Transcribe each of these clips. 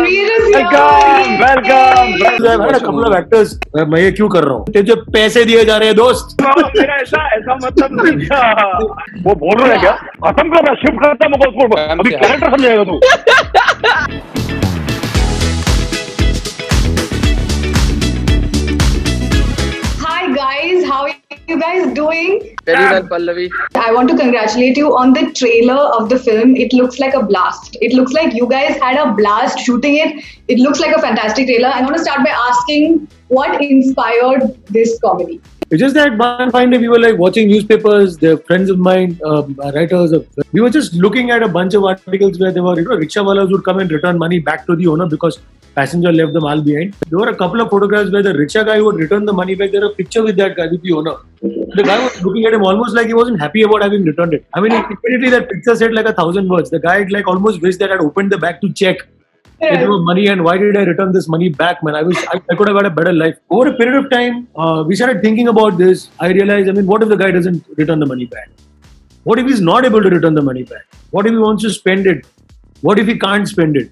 Veer is here. Welcome. I've had a couple of actors. मैं ये क्यों कर रहा हूँ? तुझे पैसे दिए जा रहे हैं दोस्त. मेरा ऐसा मतलब नहीं था. वो बोल रहा है क्या? खत्म कर रहा, शिफ्ट करता मुझको. अभी कैरेक्टर समझेगा तू. Hi guys, how are you guys doing? Very well, Pallavi. I want to congratulate you on the trailer of the film. It looks like a blast. It looks like you guys had a blast shooting it. It looks like a fantastic trailer. I want to start by asking what inspired this comedy? It's just that one fine day we were like watching newspapers. They're friends of mine, writers. We were just looking at a bunch of articles where there were, rickshawalas would come and return money back to the owner because passenger left the mal behind. There were a couple of photographs where the rickshaw guy would return the money back. There was a picture with that guy, with the owner. The guy was looking at him almost like he wasn't happy about having returned it. I mean, immediately that picture said like 1,000 words. The guy like almost wished that I'd opened the bag to check. It was money, and why did I return this money back, man? I wish I could have had a better life. Over a period of time, we started thinking about this. I realized, what if the guy doesn't return the money back? What if he's not able to return the money back? What if he wants to spend it? What if he can't spend it?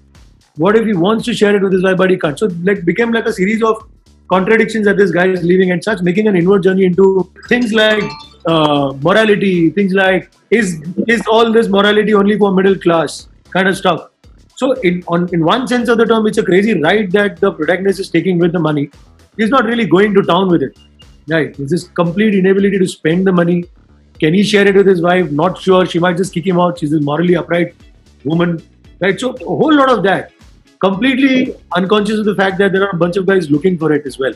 What if he wants to share it with his wife but he can't? So it became like a series of contradictions that this guy is living and such, making an inward journey into things like morality, things like is all this morality only for middle class kind of stuff. So in one sense of the term, it's a crazy ride that the protagonist is taking with the money. He's not really going to town with it. Right? It's this complete inability to spend the money. Can he share it with his wife? Not sure. She might just kick him out. She's a morally upright woman. Right? So a whole lot of that. Completely unconscious of the fact that there are a bunch of guys looking for it as well.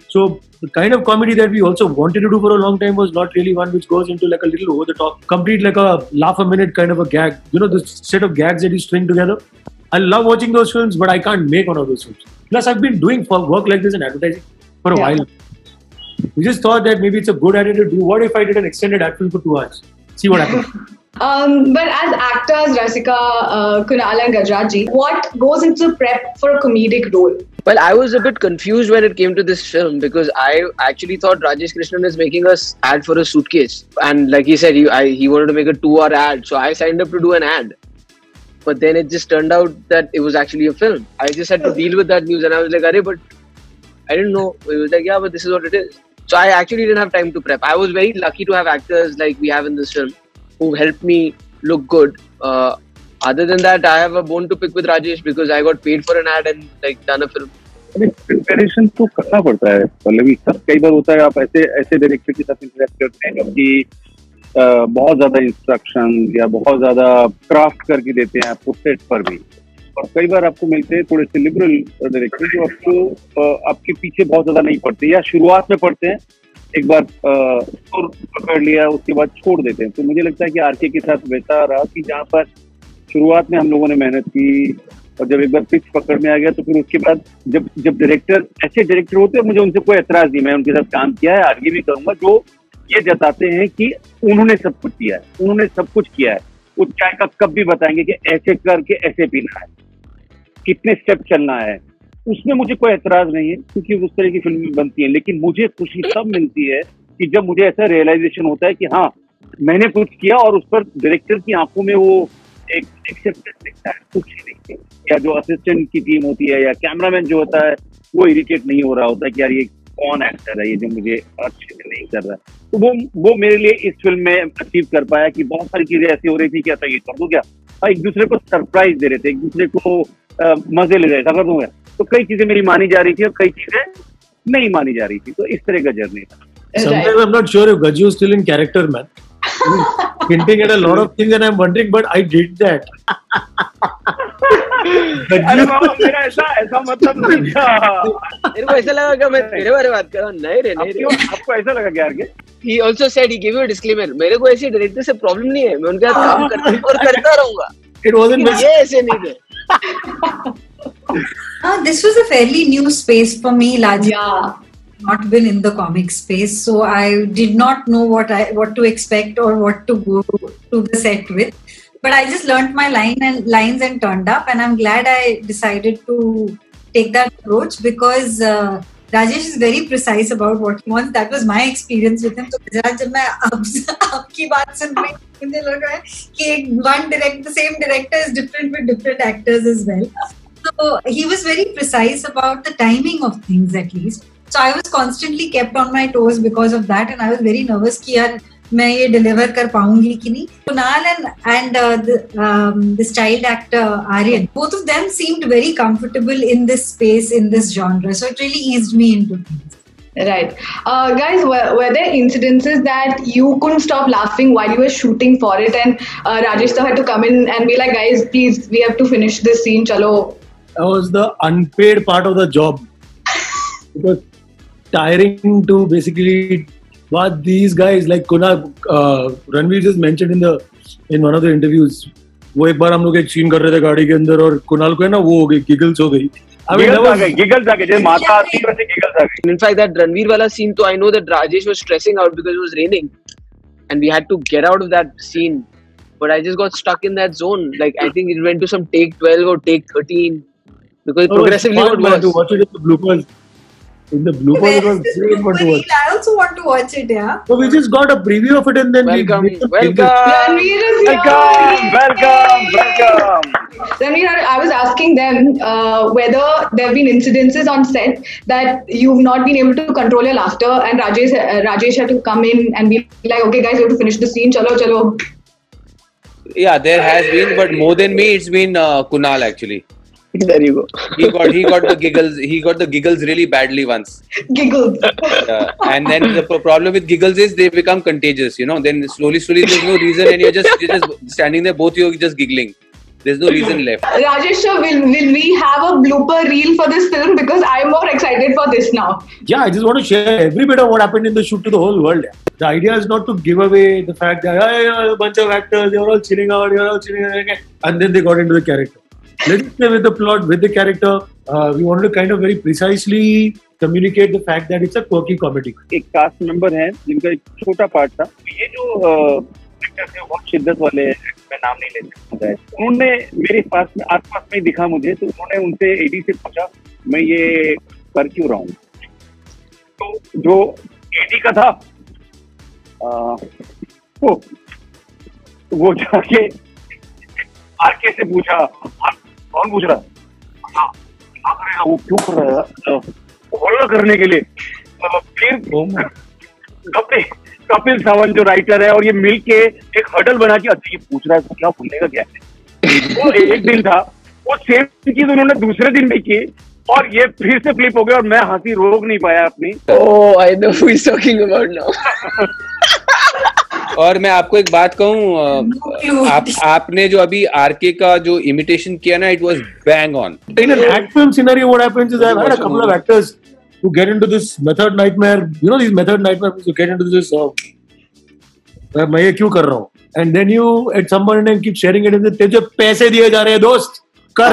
So the kind of comedy that we also wanted to do for a long time was not really one which goes into like a little over the top, complete like a laugh a minute kind of a gag. The set of gags that you string together. I love watching those films, but I can't make one of those films. Plus, I've been doing work like this in advertising for a while. We just thought that maybe it's a good idea to do. What if I did an extended ad film for 2 hours? See what happens. But as actors, Rasika, Kunal and Gajraj, what goes into prep for a comedic role? Well, I was a bit confused when it came to this film because I actually thought Rajesh Krishnan is making us ad for a suitcase. And like he said, he wanted to make a 2-hour ad. So I signed up to do an ad. But then it just turned out that it was actually a film. I just had to deal with that news and I was like, Arey, but I didn't know. It was like, yeah, but this is what it is. So I actually didn't have time to prep. I was very lucky to have actors like we have in this film who helped me look good. Other than that, I have a bone to pick with Rajesh because I got paid for an ad and like done a film. Preparation तो करना पड़ता है पल्लवी. कई बार होता है आप ऐसे director के साथ इंटरेक्ट करते हैं कि बहुत ज्यादा इंस्ट्रक्शन या बहुत ज्यादा क्राफ्ट करके देते हैं आपको सेट पर भी. और कई बार आपको मिलते हैं थोड़े से लिबरल डायरेक्टर जो आपको आपके पीछे बहुत ज्यादा नहीं पड़ते या शुरुआत में पढ़ते हैं, एक बार सुर पकड़ लिया उसके बाद छोड़ देते हैं. तो मुझे लगता है कि आरके के साथ वैसा रहा कि जहाँ पर शुरुआत में हम लोगों ने मेहनत की और जब एक बार पिच पकड़ में आ गया तो फिर उसके बाद जब डायरेक्टर ऐसे डायरेक्टर होते हैं, मुझे उनसे कोई एतराज नहीं. मैं उनके साथ काम किया है, आगे भी करूंगा, जो ये जताते हैं कि उन्होंने सब कुछ किया है, उन्होंने सब कुछ किया है. वो चाय का कप भी बताएंगे कि ऐसे करके ऐसे पीना है, कितने स्टेप चलना है. उसमें मुझे कोई एतराज नहीं है क्योंकि उस तरह की फिल्में बनती हैं. लेकिन मुझे खुशी तब मिलती है कि जब मुझे ऐसा रियलाइजेशन होता है कि हाँ, मैंने कुछ किया और उस पर डायरेक्टर की आंखों में वो एक एक्सेप्टेंस दिखता है, कुछ नहीं. या जो असिस्टेंट की टीम होती है या कैमरामैन जो होता है वो इरिटेट नहीं हो रहा होता है कि यार ये कौन एक्टर है, ये जो मुझे अच्छे से नहीं कर रहा. तो वो मेरे लिए इस फिल्म में अचीव कर पाया कि बहुत सारी चीजें ऐसी हो रही थी कि अच्छा ये कर दूं क्या, एक दूसरे को सरप्राइज दे रहे थे, एक दूसरे को मजे ले रहे थे, कर दूंगा. तो कई चीजें मेरी मानी जा रही थी और कई चीजें नहीं मानी जा रही थी. तो इस तरह का जर्नी था. Sometimes I'm not sure if Gaju is still in character, man. He's hinting at a lot of things and I'm wondering, but I did that. अरे बाबा, मेरा ऐसा मतलब नहीं था. मेरे को ऐसा लगा कि मैं तेरे बारे में बात कर रहा हूँ. नहीं रे, नहीं रे. आपको ऐसा लगा क्या यार? He also said, he gave you a disclaimer. मेरे को ऐसी डायरेक्टर से प्रॉब्लम नहीं है. मैं उनके साथ काम करता रहूंगा. It wasn't ये ऐसे नहीं थे. This was a fairly new space for me, Laji. Yeah. Not been in the comic space, so I did not know what to expect or what to go to the set with. But I just learnt my lines and turned up, and I'm glad I decided to take that approach because Rajesh is very precise about what he wants. That was my experience with him. So जब मैं आपकी बात सुन रही मुझे लग रहा है कि the same director is different with different actors as well. So he was very precise about the timing of things, at least. So I was constantly kept on my toes because of that, and I was very nervous कि यार मैं ये deliver कर पाऊंगी कि नहीं. Kunal and this child actor Aryan, both of them seemed very comfortable in this space, in this genre. So it really eased me into things. Right. Guys, were there incidences that you couldn't stop laughing while you were shooting for it, and Rajesh sir had to come in and be like, guys, please, we have to finish this scene, chalo. That was the unpaid part of the job. It was tiring to basically watch these guys like Kunal. Ranveer just mentioned in one of the interviews. वो एक बार हम लोग एक scene कर रहे थे गाड़ी के अंदर और कुणाल को है ना वो हो गई गिगल्स हो गई. I mean, giggles आ गए जैसे माता आती है वैसे giggles आ गए. In fact, that Ranveer wala scene, so I know that Rajesh was stressing out because it was raining, and we had to get out of that scene. But I just got stuck in that zone. Like I think it went to some take 12 or take 13 because progressively it was. To watch it in the bloopers. In the bloopers, it was great fun to watch. I also want to watch it, yeah. So we just got a preview of it and then Welcome. Ranveer is here. Welcome. Ranveer, I was asking them whether there have been incidences on set that you've not been able to control your laughter, and Rajesh had to come in and be like, okay, guys, you have to finish the scene. Chalo. Yeah, there has been, but more than me, it's been Kunal actually. There you go. He got the giggles. He got the giggles really badly once. Giggles. And then the problem with giggles is they become contagious. You know. Then slowly, there's no reason, and you're just standing there, both you're just giggling. There's no reason left. Rajesh sir, will we have a blooper reel for this film? Because I'm more excited for this now. Yeah, I just want to share every bit of what happened in the shoot to the whole world. The idea is not to give away the fact that a bunch of actors, they're all chilling out, and then they got into the character. Let's stay with the plot, with the character. We wanted to kind of very precisely communicate the fact that it's a quirky comedy. एक cast member है जिनका एक छोटा part था. ये जो actor थे बहुत शिद्दत वाले, मैं नाम नहीं ले सकता है. उन्होंने मेरे आसपास में दिखा मुझे, तो उन्होंने उनसे एडी से पूछा मैं ये कर क्यों रहा हूँ. तो जो एडी का था वो जाके आरके से पूछा, कौन पूछ रहा है, करेगा वो क्यों कर रहा है, बोलना करने के लिए. फिर कपिल सावंत जो राइटर है और ये मिलके एक हडल बना के अच्छा ये पूछ रहा है तो क्या बोलने क्या है. वो एक दिन था, वो सेम चीज उन्होंने दूसरे दिन भी की और ये फिर से फ्लिप हो गया और मैं हंसी रोक नहीं पाया अपनी. Oh, I know who he's talking about now. और मैं आपको एक बात कहूँ, आपने जो अभी आरके का जो इमिटेशन किया ना, it was bang on. In an act film scenario, what happens is I've had a couple of actors who get into this method nightmare. You know these method nightmares, you get into this. मैं ये क्यों कर रहा हूँ? And then you at some point in time keep sharing it with तेरे पैसे दिए जा रहे हैं दोस्त कर.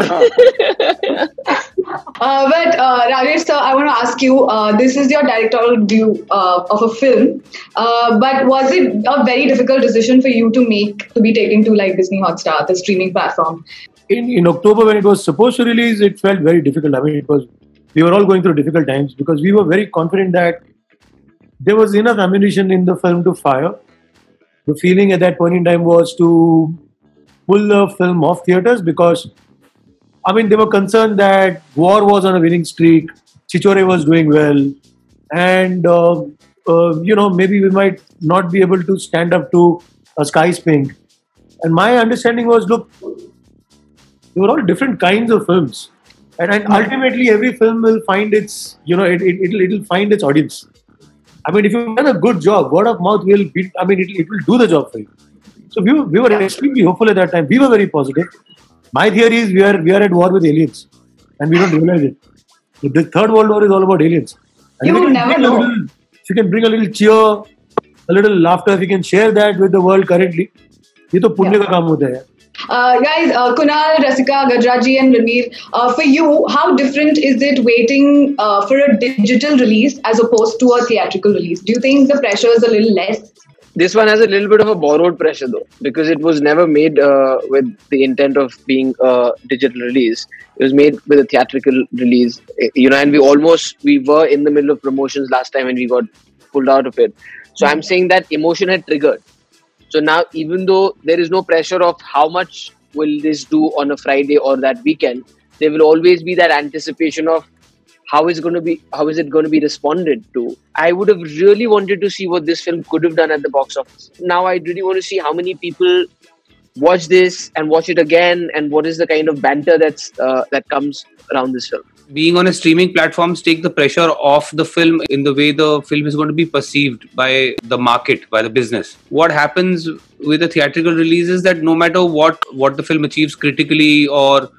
But Rajesh sir, I want to ask you, this is your directorial debut of a film, but was it a very difficult decision for you to make, to be taken to like Disney Hotstar, the streaming platform? In October when it was supposed to release, it felt very difficult. I mean, we were all going through difficult times because we were very confident that there was enough ammunition in the film to fire. The feeling at that point in time was to pull the film off theaters because I mean, they were concerned that War was on a winning streak, Chichore was doing well, and maybe we might not be able to stand up to a Sky's Pink. And my understanding was, look, they were all different kinds of films, and ultimately every film will find its, it'll find its audience. I mean, if you've done a good job, word of mouth will be, it will do the job for you. So we were extremely hopeful at that time. We were very positive. My theory is we are at war with aliens, and we don't realize it. The third world war is all about aliens. And you never know. If you can bring a little cheer, a little laughter, if you can share that with the world currently, ये तो पुण्य का काम होता है. Guys, Kunal, Rasika, Gajraji and Ranveer, for you, how different is it waiting for a digital release as opposed to a theatrical release? Do you think the pressure is a little less? This one has a little bit of a borrowed pressure though, because it was never made with the intent of being a digital release. It was made with a theatrical release, and we were in the middle of promotions last time and we got pulled out of it. So I'm saying that emotion had triggered. So now, even though there is no pressure of how much will this do on a Friday or that weekend, there will always be that anticipation of how is it going to be responded to. I would have really wanted to see what this film could have done at the box office. Now I really want to see how many people watch this and watch it again, and what is the kind of banter that comes around this film. Being on a streaming platforms take the pressure off the film in the way the film is going to be perceived by the market, by the business. What happens with a theatrical release is that no matter what the film achieves critically, or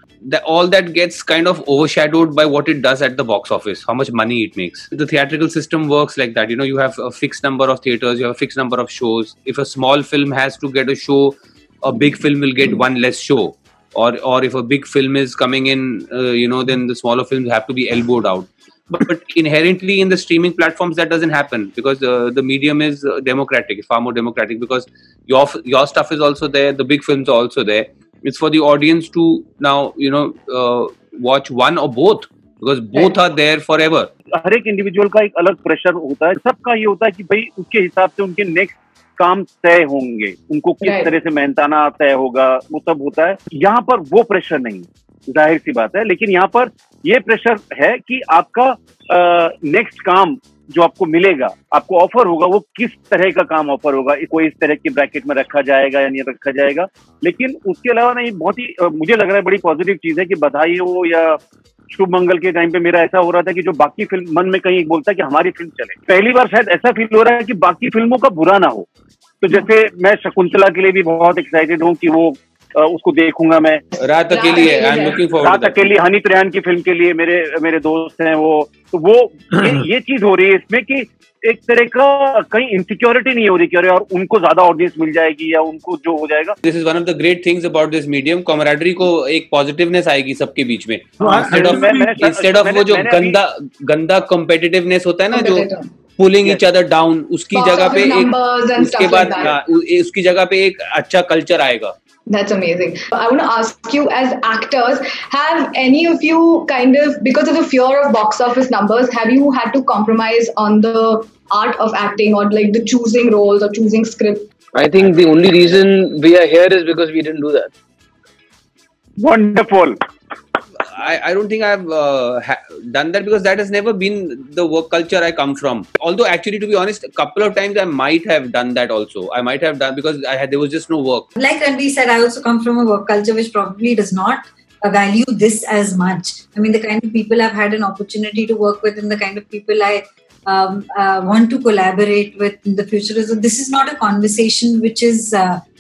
all that gets kind of overshadowed by what it does at the box office, how much money it makes. The theatrical system works like that. You have a fixed number of theaters, you have a fixed number of shows. If a small film has to get a show, a big film will get one less show. Or if a big film is coming in, then the smaller films have to be elbowed out. But inherently in the streaming platforms, that doesn't happen, because the medium is democratic, far more democratic, because your stuff is also there, the big films are also there. It's for the audience to now, watch one or both, because both are there forever. हर एक individual का एक अलग pressure होता है. सबका ये होता है कि भाई उसके हिसाब से उनके नेक्स्ट काम तय होंगे, उनको किस तरह से मेहनताना तय होगा, वो सब होता है. यहाँ पर वो प्रेशर नहीं, जाहिर सी बात है. लेकिन यहाँ पर ये प्रेशर है कि आपका नेक्स्ट काम जो आपको मिलेगा, आपको ऑफर होगा, वो किस तरह का काम ऑफर होगा. कोई इस तरह के ब्रैकेट में रखा जाएगा या नहीं रखा जाएगा. लेकिन उसके अलावा ना, ये बहुत ही मुझे लग रहा है बड़ी पॉजिटिव चीज है कि बधाई हो या शुभ मंगल के टाइम पे मेरा ऐसा हो रहा था कि जो बाकी फिल्म मन में कहीं बोलता है कि हमारी फिल्म चले. पहली बार शायद ऐसा फील हो रहा है कि बाकी फिल्मों का बुरा ना हो. तो जैसे मैं शकुंतला के लिए भी बहुत एक्साइटेड हूँ कि वो उसको देखूंगा मैं. रात अकेली है, आई एम लुकिंग फॉरवर्ड. रात अकेली, हनी त्रेहान की फिल्म के लिए मेरे दोस्त हैं वो ये चीज हो रही है इसमें कि एक तरह का कहीं इनसिक्योरिटी नहीं हो रही कि और उनको ज्यादा ऑडियंस मिल जाएगी या उनको जो हो जाएगा. This is one of the great things about this medium. Camaraderie को एक पॉजिटिवनेस आएगी सबके बीच में, इंस्टेड ऑफ वो जो गंदा कॉम्पिटिटिवनेस होता है ना, जो पुलिंग ईच अदर डाउन, उसकी जगह पे उसके बाद उसकी जगह पे एक अच्छा कल्चर आएगा. That's amazing. I want to ask you, as actors, have any of you kind of, because of the fear of box office numbers, have you had to compromise on the art of acting, or like the choosing roles or choosing script? I think the only reason we are here is because we didn't do that. Wonderful. I don't think I've done that, because that has never been the work culture I come from. Although actually, to be honest, a couple of times I might have done that also. I might have done, because there was just no work. Like Ranveer said, I also come from a work culture which probably does not value this as much. I mean, the kind of people I've had an opportunity to work with and the kind of people I want to collaborate with in the future, this is not a conversation which is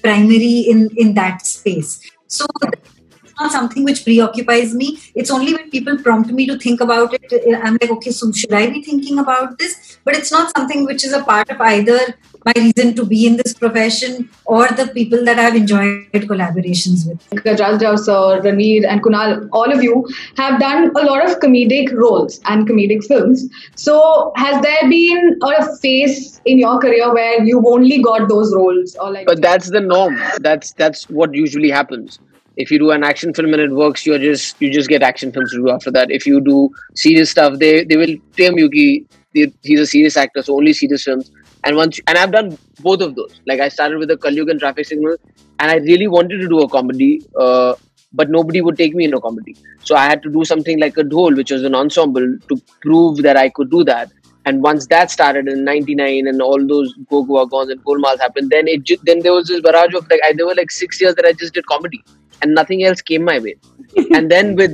primary in that space. So not something which preoccupies me. It's only when people prompt me to think about it, I'm like, okay, so should I be thinking about this? But it's not something which is a part of either my reason to be in this profession or the people that I've enjoyed collaborations with. Gajraj Rao sir, Ranveer and Kunal, all of you have done a lot of comedic roles and comedic films. So has there been a phase in your career where you've only got those roles? Or like? But that's the norm. That's what usually happens. If you do an action film and it works, you just get action films to do after that. If you do serious stuff, they will term you ki he's a serious actor, so only serious films. And I've done both of those. Like I started with the Kalyug and Traffic Signal, and I really wanted to do a comedy, but nobody would take me in a comedy. So I had to do something like a Dhol, which was an ensemble, to prove that I could do that. And once that started in '99 and all those Go Goa Gons and Golmaals happened, then there was this barrage of there were like 6 years that I just did comedy. And nothing else came my way. And then with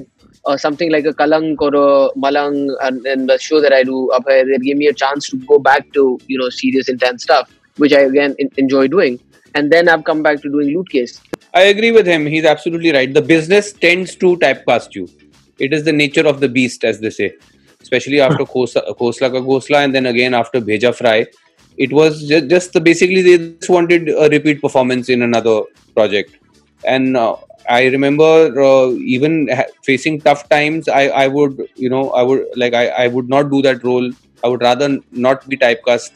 something like a Kalank or a Malang and the show that I do up here, they gave me a chance to go back to, serious, intense stuff, which I again enjoy doing. And then I've come back to doing Loot Case. I agree with him. He's absolutely right. The business tends to typecast you. It is the nature of the beast, as they say. Especially after Khosla Ka Ghosla, and then again after Bheja Fry. It was just basically they just wanted a repeat performance in another project. And I remember even facing tough times, I would not do that role. I would rather not be typecast.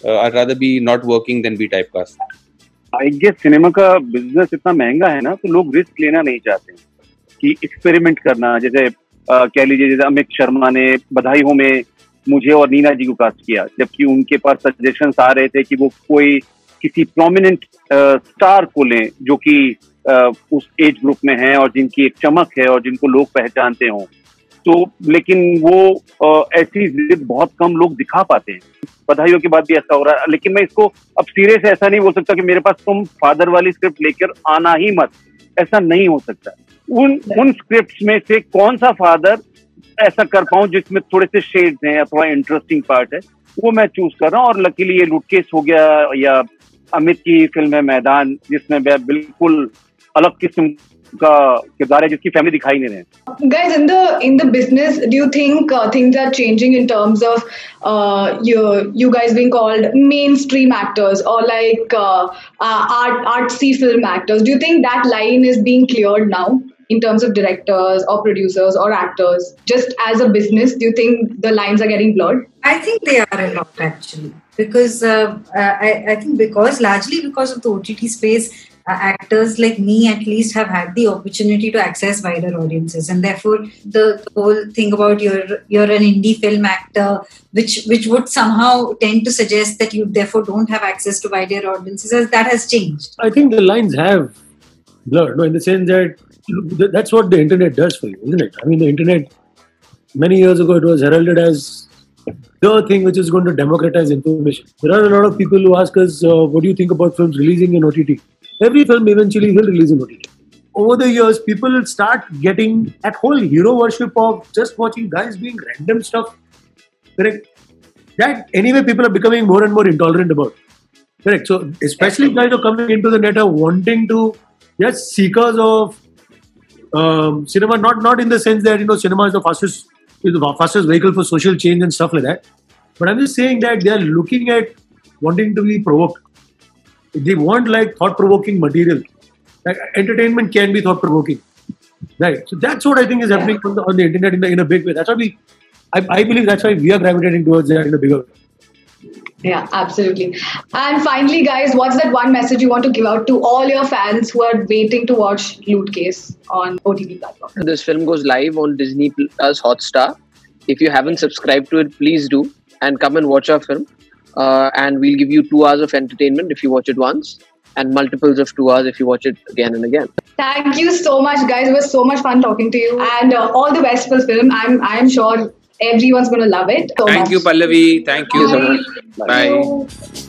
I'd rather be not working than be typecast. I guess cinema का business इतना महंगा है ना, तो लोग risk लेना नहीं चाहते कि एक्सपेरिमेंट करना. जैसे कह लीजिए, जैसे अमित शर्मा ने बधाई हो में मुझे और नीना जी को कास्ट किया, जबकि उनके पास सजेशंस आ रहे थे कि वो कोई किसी प्रोमिनेंट स्टार को लें जो कि उस एज ग्रुप में हैं और जिनकी एक चमक है और जिनको लोग पहचानते हों, तो लेकिन वो ऐसी जिद बहुत कम लोग दिखा पाते हैं। बधाइयों के बाद भी ऐसा हो रहा है, लेकिन मैं इसको अब सिरे से ऐसा नहीं बोल सकता कि मेरे पास तुम फादर वाली स्क्रिप्ट लेकर आना ही मत, ऐसा नहीं हो सकता। उन स्क्रिप्ट्स में से कौन सा फादर ऐसा कर पाऊं जिसमें थोड़े से शेड्स हैं या थोड़ा इंटरेस्टिंग पार्ट है, वो मैं चूज कर रहा हूँ। और लकीली ये लुटकेस हो गया या अमित की फिल्म है मैदान, जिसमें बिल्कुल अलग किस्म का किरदार है जिसकी फैमिली दिखाई नहीं रहे। Guys, in the business, do you think things are changing in terms of you guys being called mainstream actors or like artsy film actors? Do you think that line is being cleared now in terms of directors or producers or actors? Just as a business, do you think the lines are getting blurred? I think they are a lot actually, because I think largely because of the OTT space, actors like me at least have had the opportunity to access wider audiences, and therefore the whole thing about you're an indie film actor, which would somehow tend to suggest that you therefore don't have access to wider audiences, as that has changed. I think the lines have blurred, no, in the sense that that's what the internet does for you, isn't it? I mean, the internet, many years ago, it was heralded as the thing which is going to democratize information. There are a lot of people who ask us, what do you think about films releasing in OTT? Every film eventually will release in OTT. Over the years, people will start getting that whole hero worship of just watching guys doing random stuff. Correct? That anyway, people are becoming more and more intolerant about. Correct? So, especially guys who are coming into the net are wanting to, just seekers of cinema, not in the sense that, cinema is the fastest vehicle for social change and stuff like that. But I'm just saying that they are looking at wanting to be provoked. They want like thought-provoking material. Like, entertainment can be thought-provoking, right? So that's what I think is happening on the internet in a big way. That's why I believe that's why we are gravitating towards that in a bigger way. Yeah, absolutely. And finally, guys, what's that one message you want to give out to all your fans who are waiting to watch Loot Case on OTT platform? This film goes live on Disney Plus Hotstar. If you haven't subscribed to it, please do, and come and watch our film. And we'll give you 2 hours of entertainment if you watch it once, and multiples of 2 hours if you watch it again and again. Thank you so much, guys. It was so much fun talking to you, and all the best for the film. I'm sure everyone's going to love it. Thank you, Pallavi. Thank you so much. Bye.